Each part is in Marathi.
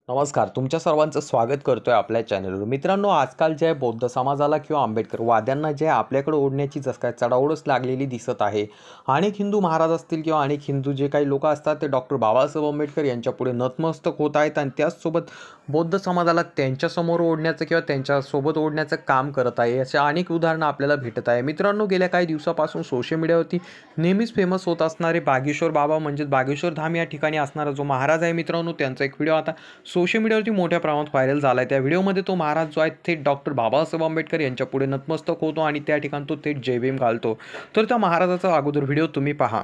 नमस्कार, तुमच्या सर्वांचं स्वागत करतोय आपल्या चॅनलवर. मित्रांनो, आजकाल जे आहे बौद्ध समाजाला किंवा आंबेडकर वाद्यांना जे आहे आपल्याकडे ओढण्याची जसं काय चढाओढच लागलेली दिसत आहे. अनेक हिंदू महाराज असतील किंवा अनेक हिंदू जे काही लोक असतात ते डॉक्टर बाबासाहेब आंबेडकर यांच्यापुढे नतमस्तक होत आहेत आणि त्याचसोबत बौद्ध समाजाला त्यांच्यासमोर ओढण्याचं किंवा त्यांच्यासोबत ओढण्याचं काम करत आहे. अशा अनेक उदाहरणं आपल्याला भेटत आहे. मित्रांनो, गेल्या काही दिवसापासून सोशल मीडियावरती नेहमीच फेमस होत असणारे बागेश्वर बाबा म्हणजेच बागेश्वर धाम या ठिकाणी असणारा जो महाराज आहे मित्रांनो, त्यांचा एक व्हिडिओ आता सोशल मीडियावरती मोठ्या प्रमाणात व्हायरल झाला आहे. त्या व्हिडिओमध्ये तो महाराज जो आहे थेट डॉक्टर बाबासाहेब आंबेडकर यांच्या पुढे नतमस्तक होतो आणि त्या ठिकाणी तो थेट जय भीम घालतो. तर त्या महाराजाचा अगोदर व्हिडिओ तुम्ही पहा.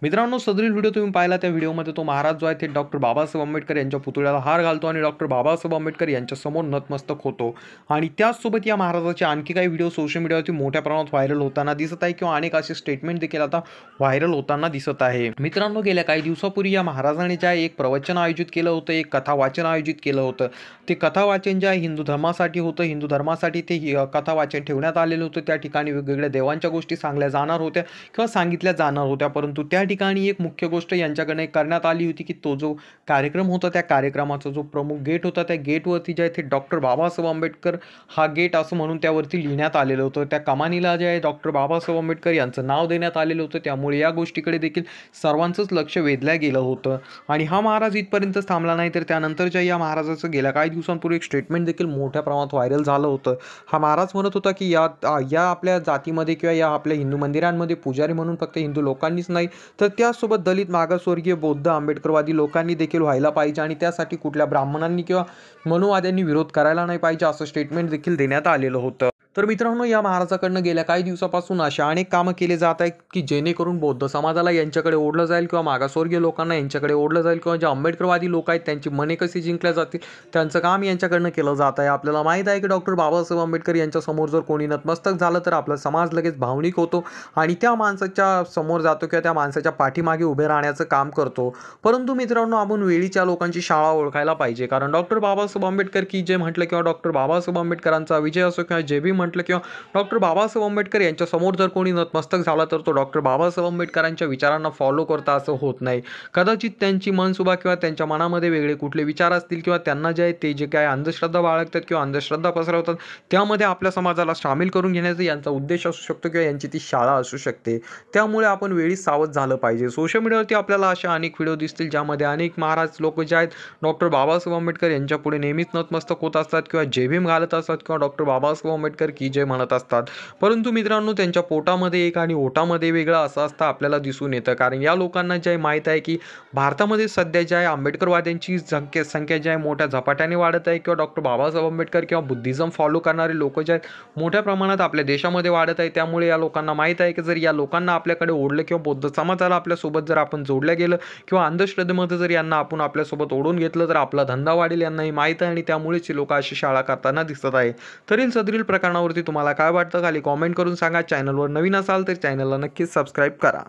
मित्रांनो, सदरील व्हिडिओ तुम्ही पाहिला. त्या व्हिडिओमध्ये तो महाराज जो आहे ते डॉक्टर बाबासाहेब आंबेडकर यांच्या पुतळ्याला हार घालतो आणि डॉक्टर बाबासाहेब आंबेडकर यांच्यासमोर नतमस्तक होतो. आणि त्याचसोबत या महाराजाचे आणखी काही व्हिडिओ सोशल मीडियावरती मोठ्या प्रमाणात व्हायरल होताना दिसत आहे किंवा अनेक असे स्टेटमेंट देखील आता व्हायरल होताना दिसत आहे. मित्रांनो, गेल्या काही दिवसापूर्वी या महाराजांनी जे एक प्रवचन आयोजित केलं होतं, एक कथा वाचन आयोजित केलं होतं. ते कथा वाचन जे आहे हिंदू धर्मासाठी होतं. हिंदू धर्मासाठी ते कथा वाचन ठेवण्यात आलेलं होतं. त्या ठिकाणी वेगवेगळ्या देवांच्या गोष्टी सांगल्या जाणार होत्या किंवा सांगितल्या जाणार होत्या. परंतु त्या ठिकाणी एक मुख्य गोष्ट यांच्याकडे करण्यात आली होती की तो जो कार्यक्रम होता त्या कार्यक्रमाचा जो प्रमुख गेट होता त्या गेटवरती जे आहे ते डॉक्टर बाबासाहेब आंबेडकर हा गेट असं म्हणून त्यावरती लिहिण्यात आलेलं होतं. त्या कमानीला जे आहे डॉक्टर बाबासाहेब आंबेडकर यांचं नाव देण्यात आलेलं होतं. त्यामुळे या गोष्टीकडे देखील सर्वांचंच लक्ष वेधलं गेलं होतं. आणि हा महाराज इथपर्यंतच थांबला नाही, तर त्यानंतरच्या या महाराजाचं गेल्या काही दिवसांपूर्वी एक स्टेटमेंट देखील मोठ्या प्रमाणात व्हायरल झालं होतं. हा महाराज म्हणत होता की या आपल्या जातीमध्ये किंवा या आपल्या हिंदू मंदिरांमध्ये पुजारी म्हणून फक्त हिंदू लोकांनीच नाही, तर त्यासोबत दलित, मागासवर्गीय, बौद्ध, आंबेडकरवादी लोकांनी देखील व्हायला पाहिजे आणि त्यासाठी कुठल्या ब्राह्मणांनी किंवा मनुवाद्यांनी विरोध करायला नाही पाहिजे असं स्टेटमेंट देखील देण्यात आलेलं होतं. तर मित्रांनो, या महाराजाकडनं गेल्या काही दिवसापासून अशा अनेक कामं केले जात आहेत की जेणेकरून बौद्ध समाजाला यांच्याकडे ओढलं जाईल किंवा मागासवर्गीय लोकांना यांच्याकडे ओढलं जाईल किंवा जे आंबेडकरवादी लोक आहेत त्यांची मने कशी जिंकल्या जातील त्यांचं काम यांच्याकडनं केलं जात आहे. आपल्याला माहीत आहे की डॉक्टर बाबासाहेब आंबेडकर यांच्यासमोर जर कोणी नतमस्तक झालं तर आपला समाज लगेच भावनिक होतो आणि त्या माणसाच्या समोर जातो किंवा त्या माणसाच्या पाठीमागे उभे राहण्याचं काम करतो. परंतु मित्रांनो, आपण वेळीच्या लोकांची शाळा ओळखायला पाहिजे. कारण डॉक्टर बाबासाहेब आंबेडकर की जे म्हटलं किंवा डॉक्टर बाबासाहेब आंबेडकरांचा विजय असो किंवा जे बी म्हटलं किंवा डॉक्टर बाबासाहेब आंबेडकर यांच्या समोर जर कोणी नतमस्तक झाला तर तो डॉक्टर बाबासाहेब आंबेडकरांच्या विचारांना फॉलो करता असं होत नाही. कदाचित त्यांची मनसुबा किंवा त्यांच्या मनामध्ये वेगळे कुठले विचार असतील किंवा त्यांना जे आहे ते जे काय अंधश्रद्धा बाळगतात किंवा अंधश्रद्धा पसरवतात त्यामध्ये आपल्या समाजाला सामील करून घेण्याचा यांचा उद्देश असू शकतो किंवा यांची ती शाळा असू शकते. त्यामुळे आपण वेळी सावध झालं पाहिजे. सोशल मीडियावरती आपल्याला अशा अनेक व्हिडिओ दिसतील ज्यामध्ये अनेक महाराज लोक जे आहेत डॉक्टर बाबासाहेब आंबेडकर यांच्या पुढे नेहमीच नतमस्तक होत असतात किंवा जय भीम घालत असतात किंवा डॉक्टर बाबासाहेब आंबेडकर की जय म्हणत असतात. परंतु मित्रांनो, त्यांच्या पोटामध्ये एक आणि ओटामध्ये वेगळं असं असतं आपल्याला दिसून येतं. कारण या लोकांना जे माहीत आहे की भारतामध्ये सध्या जे आहे आंबेडकरवाद्यांची संख्या जी आहे मोठ्या झपाट्याने वाढत आहे किंवा डॉक्टर बाबासाहेब आंबेडकर किंवा बुद्धिझम फॉलो करणारे लोक जे आहेत मोठ्या प्रमाणात आपल्या देशामध्ये वाढत आहे. त्यामुळे या लोकांना माहीत आहे की जर या लोकांना आपल्याकडे ओढलं किंवा बौद्ध समाजाला आपल्यासोबत जर आपण जोडलं गेलं किंवा अंधश्रद्धेमध्ये जर यांना आपण आपल्यासोबत ओढून घेतलं तर आपला धंदा वाढेल यांनाही माहीत आहे आणि त्यामुळेच लोक अशी शाळा करताना दिसत आहे. तरील सदरील प्रकरणावरती तुम्हाला काय वाटतं खाली कॉमेंट करून सांगा. चॅनलवर नवीन असाल तर चॅनलला नक्कीच सबस्क्राईब करा.